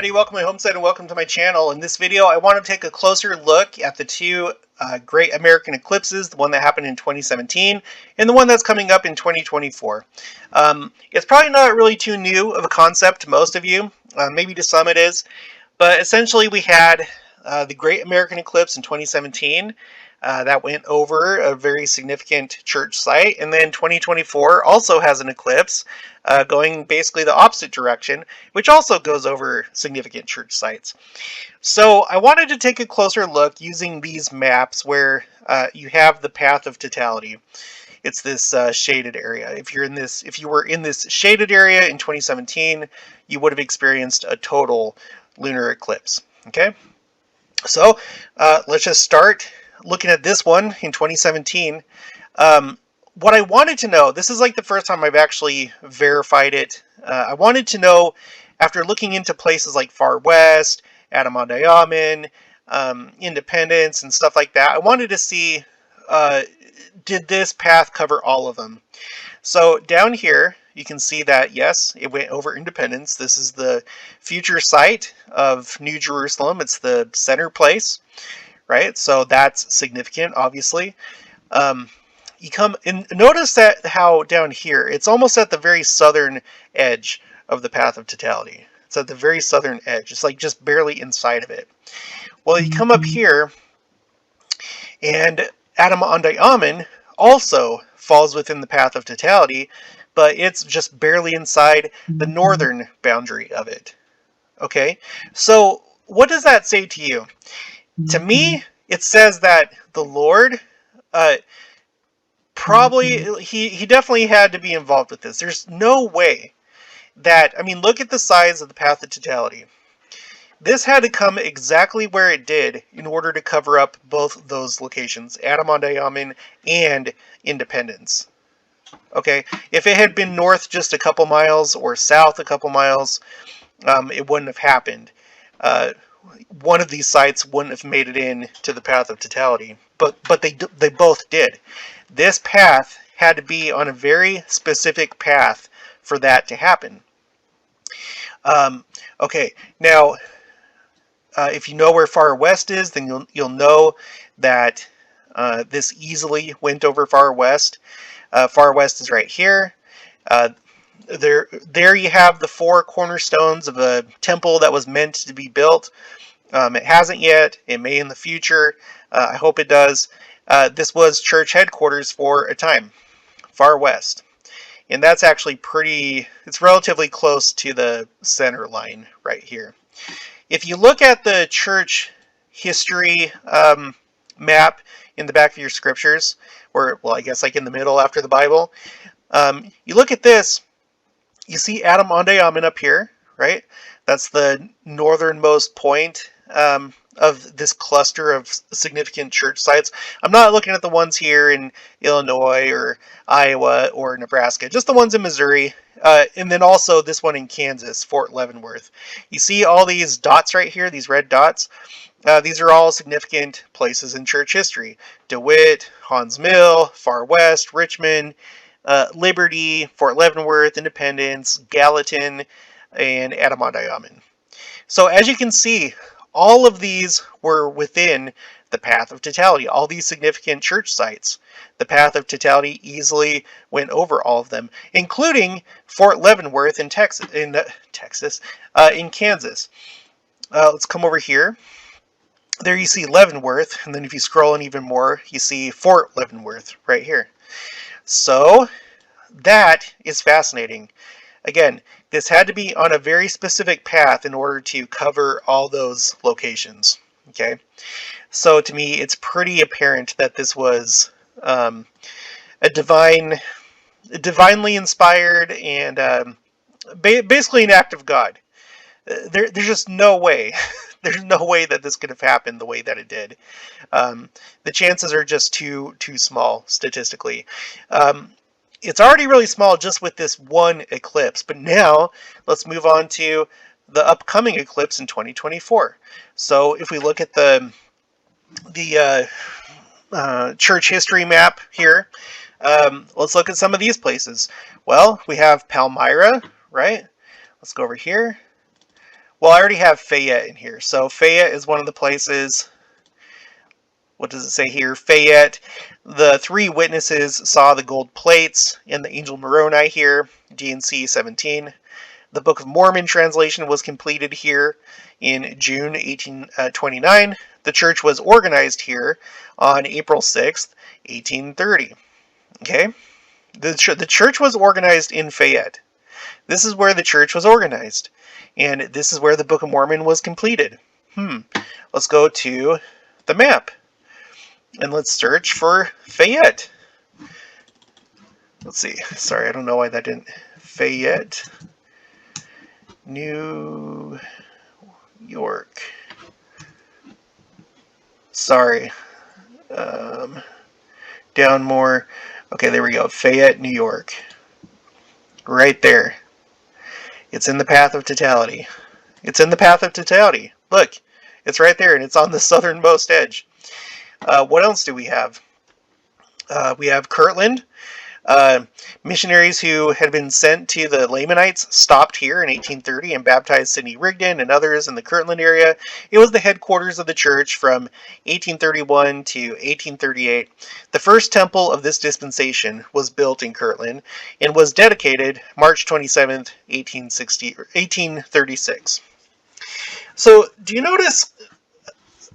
everybody, welcome to my homestead and welcome to my channel. In this video I want to take a closer look at the two great American eclipses, the one that happened in 2017 and the one that's coming up in 2024. It's probably not really too new of a concept to most of you, maybe to some it is, but essentially we had the Great American Eclipse in 2017 that went over a very significant church site, and then 2024 also has an eclipse going basically the opposite direction, which also goes over significant church sites. So I wanted to take a closer look using these maps where you have the path of totality. It's this shaded area. If you were in this shaded area in 2017, you would have experienced a total lunar eclipse. Okay, so let's just start looking at this one in 2017. What I wanted to know, this is like the first time I've actually verified it. I wanted to know, after looking into places like Far West, Adamandayaman, Independence, and stuff like that, I wanted to see, did this path cover all of them? So down here, you can see that, yes, it went over Independence. This is the future site of New Jerusalem. It's the center place, right? So that's significant, obviously. You come and notice that how down here, it's almost at the very southern edge of the path of totality. It's at the very southern edge. It's like just barely inside of it. Well, you come up here, and Adamandayaman also falls within the path of totality, but it's just barely inside the northern boundary of it. Okay, so what does that say to you? To me, it says that the Lord, probably, he definitely had to be involved with this. There's no way that, I mean, look at the size of the path of totality. This had to come exactly where it did in order to cover up both those locations, Adamandayaman and Independence. Okay, if it had been north just a couple miles or south a couple miles, it wouldn't have happened. One of these sites wouldn't have made it in to the path of totality, but they both did. This path had to be on a very specific path for that to happen. Okay, now if you know where Far West is, then you'll know that this easily went over Far West. Far West is right here. There you have the four cornerstones of a temple that was meant to be built. It hasn't yet. It may in the future. I hope it does. This was church headquarters for a time, Far West. And that's actually it's relatively close to the center line right here. If you look at the church history map in the back of your scriptures, or, well, I guess like in the middle after the Bible, you look at this, you see Adamandayaman up here, right? That's the northernmost point of this cluster of significant church sites. I'm not looking at the ones here in Illinois or Iowa or Nebraska, just the ones in Missouri, and then also this one in Kansas, Fort Leavenworth. You see all these dots right here, these red dots? These are all significant places in church history. DeWitt, Haun's Mill, Far West, Richmond, Liberty, Fort Leavenworth, Independence, Gallatin, and Adamandayaman. So as you can see, all of these were within the path of totality, all these significant church sites. The path of totality easily went over all of them, including Fort Leavenworth in Kansas. Let's come over here. There you see Leavenworth, and then if you scroll in even more, you see Fort Leavenworth right here. So that is fascinating. Again, this had to be on a very specific path in order to cover all those locations. Okay, so to me, it's pretty apparent that this was a divinely inspired and basically an act of God. There's just no way. There's no way that this could have happened the way that it did. The chances are just too small statistically. It's already really small just with this one eclipse, but now let's move on to the upcoming eclipse in 2024. So if we look at the church history map here, let's look at some of these places. Well, we have Palmyra, right? Let's go over here. Well, I already have Fayette in here. So Fayette is one of the places. What does it say here? Fayette. The three witnesses saw the gold plates in the Angel Moroni here, D&C 17. The Book of Mormon translation was completed here in June 1829. The church was organized here on April 6th, 1830. Okay? The church was organized in Fayette. This is where the church was organized. And this is where the Book of Mormon was completed. Let's go to the map. And let's search for Fayette. Let's see. Sorry, I don't know why that didn't. Fayette, New York. Sorry. Down more. Okay, there we go. Fayette, New York. Right there. It's in the path of totality. It's in the path of totality. Look, it's right there, and it's on the southernmost edge. What else do we have? We have Kirtland. Missionaries who had been sent to the Lamanites stopped here in 1830 and baptized Sidney Rigdon and others in the Kirtland area. It was the headquarters of the church from 1831 to 1838. The first temple of this dispensation was built in Kirtland and was dedicated March 27th, 1836. So, do you notice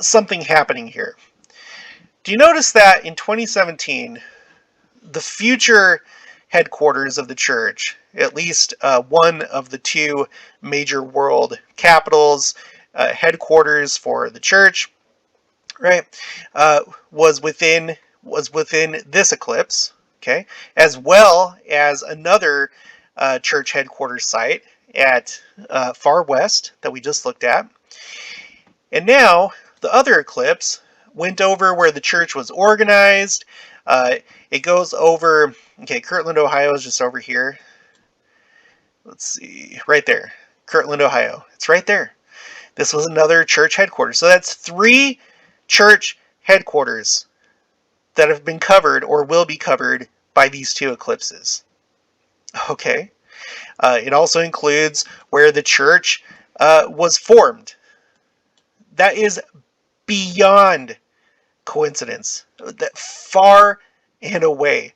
something happening here? Do you notice that in 2017, the future headquarters of the church, at least one of the two major world capitals, headquarters for the church, right, was within this eclipse, okay, as well as another church headquarters site at far west that we just looked at. And now the other eclipse went over where the church was organized. It goes over, okay, Kirtland, Ohio is just over here. Let's see, right there, Kirtland, Ohio. It's right there. This was another church headquarters. So that's 3 church headquarters that have been covered or will be covered by these 2 eclipses. Okay. It also includes where the church was formed. That is beyond coincidence. That far and away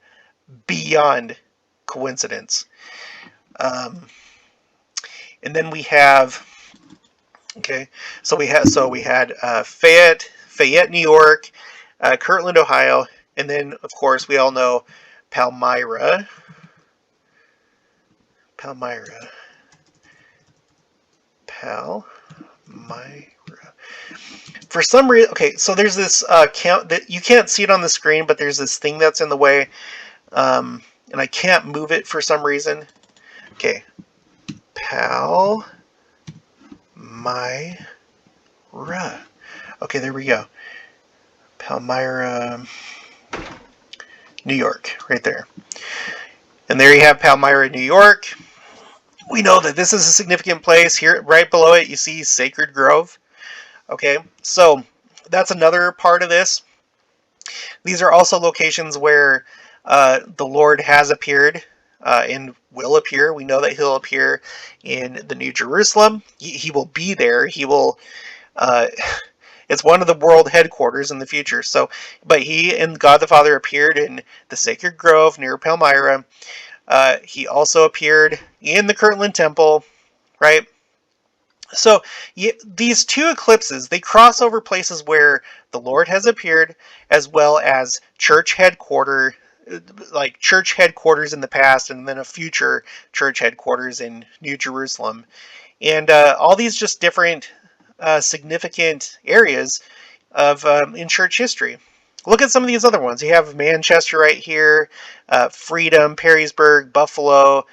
beyond coincidence. And then we have, okay, so we had Fayette, New York, Kirtland, Ohio, and then of course we all know Palmyra. For some reason, okay, so there's this count that you can't see it on the screen, but there's this thing that's in the way, and I can't move it for some reason. Okay, Palmyra. Okay, there we go. Palmyra, New York, right there. And there you have Palmyra, New York. We know that this is a significant place. Here, right below it, you see Sacred Grove. Okay, so that's another part of this. These are also locations where the Lord has appeared and will appear. We know that He'll appear in the New Jerusalem. He will be there. He will. It's one of the world headquarters in the future. So, but He and God the Father appeared in the Sacred Grove near Palmyra. He also appeared in the Kirtland Temple, right? So these 2 eclipses, they cross over places where the Lord has appeared, as well as church headquarters in the past, and then a future church headquarters in New Jerusalem. And all these just different significant areas of in church history. Look at some of these other ones. You have Manchester right here, Freedom, Perrysburg, Buffalo,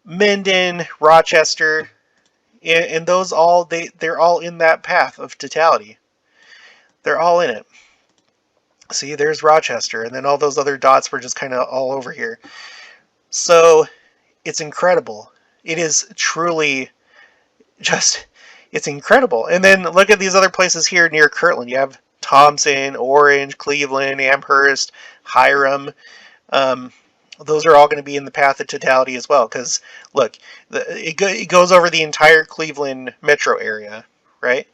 Minden, Rochester. And those all, they're all in that path of totality. They're all in it. See, there's Rochester, and then all those other dots were just kind of all over here. So, it's incredible. It is truly just, it's incredible. And then look at these other places here near Kirtland. You have Thompson, Orange, Cleveland, Amherst, Hiram. those are all going to be in the path of totality as well. Because look, it goes over the entire Cleveland metro area, right?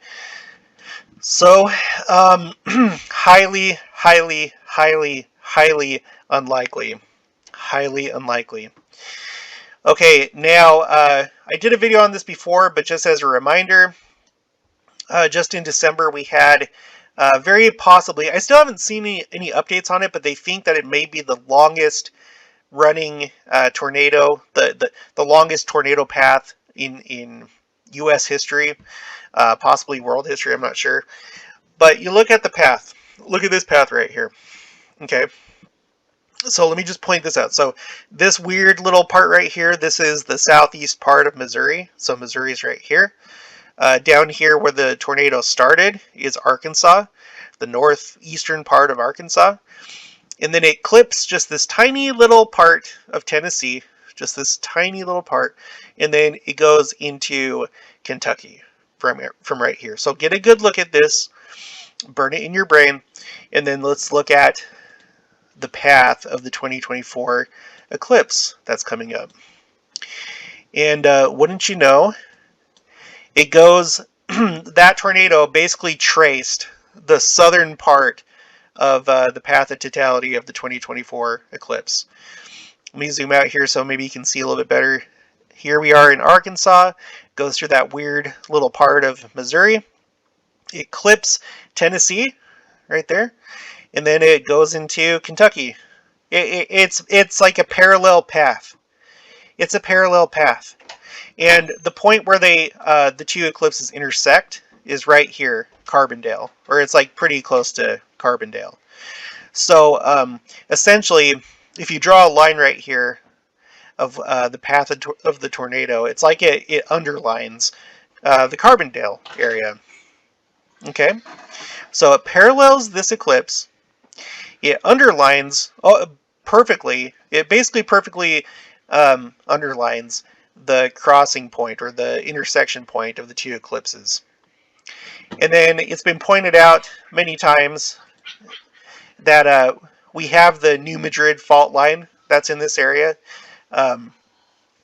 So, highly, highly, highly, highly unlikely. Highly unlikely. Okay, now, I did a video on this before, but just as a reminder, just in December we had, very possibly, I still haven't seen any updates on it, but they think that it may be the longest running tornado, the longest tornado path in U.S. history, possibly world history, I'm not sure. But you look at the path. Look at this path right here. Okay. So let me just point this out. So this weird little part right here, this is the southeast part of Missouri. So Missouri's right here. Down here where the tornado started is Arkansas, the northeastern part of Arkansas. And then it clips just this tiny little part of Tennessee, just this tiny little part, and then it goes into Kentucky from right here. So get a good look at this, burn it in your brain, and then let's look at the path of the 2024 eclipse that's coming up. And wouldn't you know, it goes, that tornado basically traced the southern part of the path of totality of the 2024 eclipse. Let me zoom out here so maybe you can see a little bit better. Here we are in Arkansas, goes through that weird little part of Missouri. It clips Tennessee right there, and then it goes into Kentucky. It's like a parallel path. It's a parallel path. And the point where the two eclipses intersect is right here, Carbondale, or it's like pretty close to Carbondale. So essentially, if you draw a line right here of the path of the tornado, it's like it underlines the Carbondale area. Okay, so it parallels this eclipse. It underlines perfectly. It basically perfectly underlines the crossing point or the intersection point of the two eclipses. And then it's been pointed out many times that we have the New Madrid fault line that's in this area.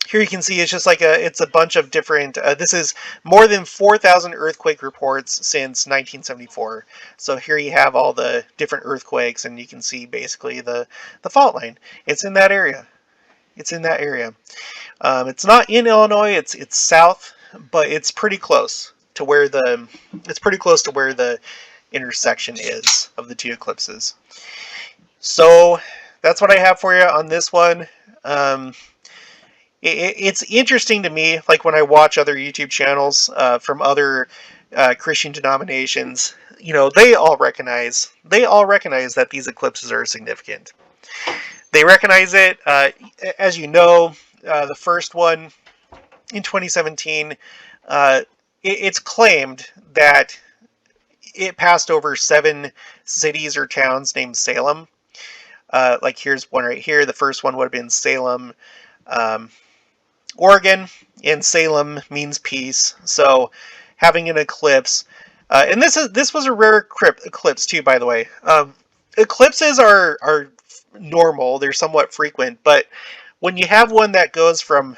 Here you can see it's just like it's a bunch of different, this is more than 4,000 earthquake reports since 1974. So here you have all the different earthquakes, and you can see basically the fault line. It's in that area. It's in that area. It's not in Illinois, it's south, but it's pretty close to where the intersection is of the two eclipses. So that's what I have for you on this one. It's interesting to me, like when I watch other YouTube channels from other Christian denominations, they all recognize that these eclipses are significant. They recognize it, as you know, the first one in 2017. It's claimed that it passed over 7 cities or towns named Salem. Like here's one right here. The first one would have been Salem, Oregon, and Salem means peace. So having an eclipse, and this was a rare eclipse too, by the way. Eclipses are normal; they're somewhat frequent, but when you have one that goes from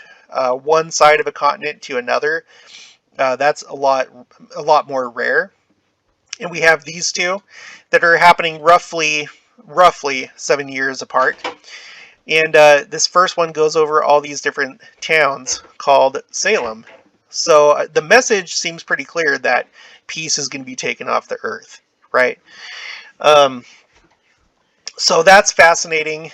one side of a continent to another, that's a lot more rare. And we have these two that are happening roughly 7 years apart. And this first one goes over all these different towns called Salem. So the message seems pretty clear that peace is going to be taken off the earth, right? So that's fascinating.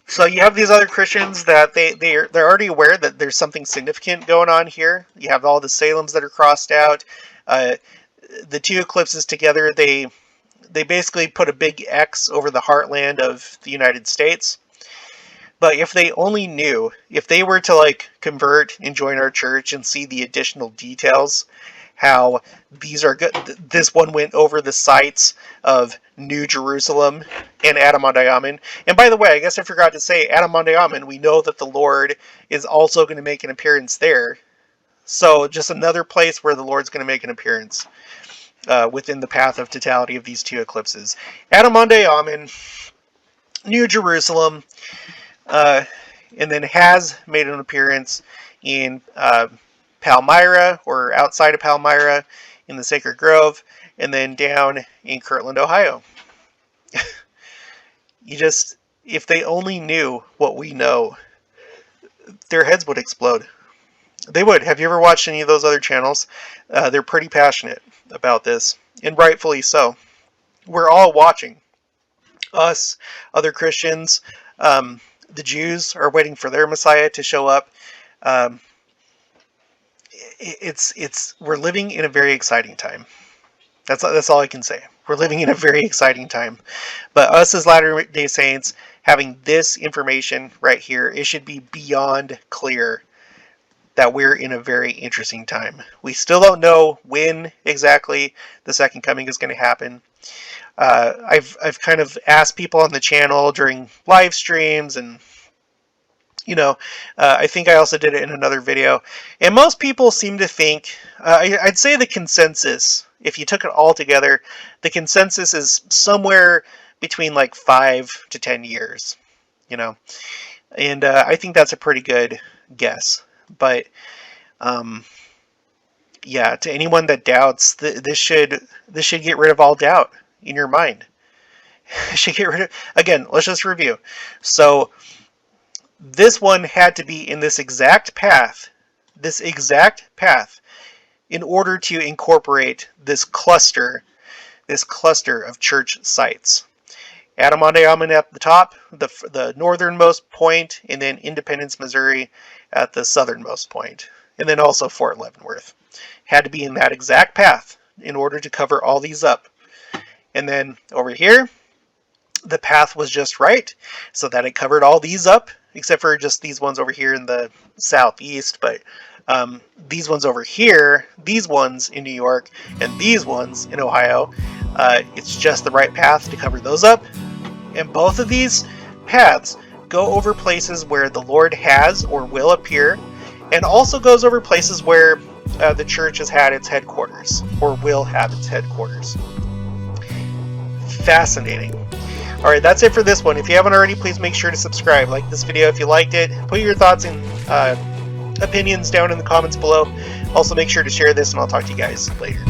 So you have these other Christians that they're already aware that there's something significant going on here. You have all the Salems that are crossed out. The two eclipses together, they basically put a big X over the heartland of the United States. But if they only knew, if they were to convert and join our church and see the additional details, how these are good. This one went over the sites of New Jerusalem and Adam-ondi-Ahman. And by the way, I guess I forgot to say, Adam-ondi-Ahman, we know that the Lord is also going to make an appearance there. So just another place where the Lord's going to make an appearance within the path of totality of these two eclipses. Adam-ondi-Ahman New Jerusalem, and then has made an appearance in Palmyra, or outside of Palmyra in the Sacred Grove, and then down in Kirtland, Ohio. If they only knew what we know, their heads would explode. They would. Have you ever watched any of those other channels? They're pretty passionate about this, and rightfully so. We're all watching. Us, other Christians, the Jews are waiting for their Messiah to show up. We're living in a very exciting time. That's all I can say. We're living in a very exciting time. But us as Latter-day Saints, having this information right here, it should be beyond clear that we're in a very interesting time. We still don't know when exactly the second coming is going to happen. I've kind of asked people on the channel during live streams, and I think I also did it in another video. And most people seem to think, I'd say the consensus, if you took it all together, the consensus is somewhere between like 5 to 10 years. And I think that's a pretty good guess. But yeah, to anyone that doubts, this should get rid of all doubt in your mind. It should get rid of. Again, let's just review. So this one had to be in this exact path, in order to incorporate this cluster of church sites. Adamonte at the top, the northernmost point, and then Independence, Missouri at the southernmost point, and then also Fort Leavenworth. Had to be in that exact path in order to cover all these up. And then over here, the path was just right, so that it covered all these up, except for just these ones over here in the southeast. But these ones over here, these ones in New York, and these ones in Ohio, it's just the right path to cover those up. And both of these paths go over places where the Lord has or will appear, and also goes over places where the church has had its headquarters, or will have its headquarters. Fascinating. Alright, that's it for this one. If you haven't already, please make sure to subscribe. Like this video if you liked it. Put your thoughts and opinions down in the comments below. Also, make sure to share this, and I'll talk to you guys later.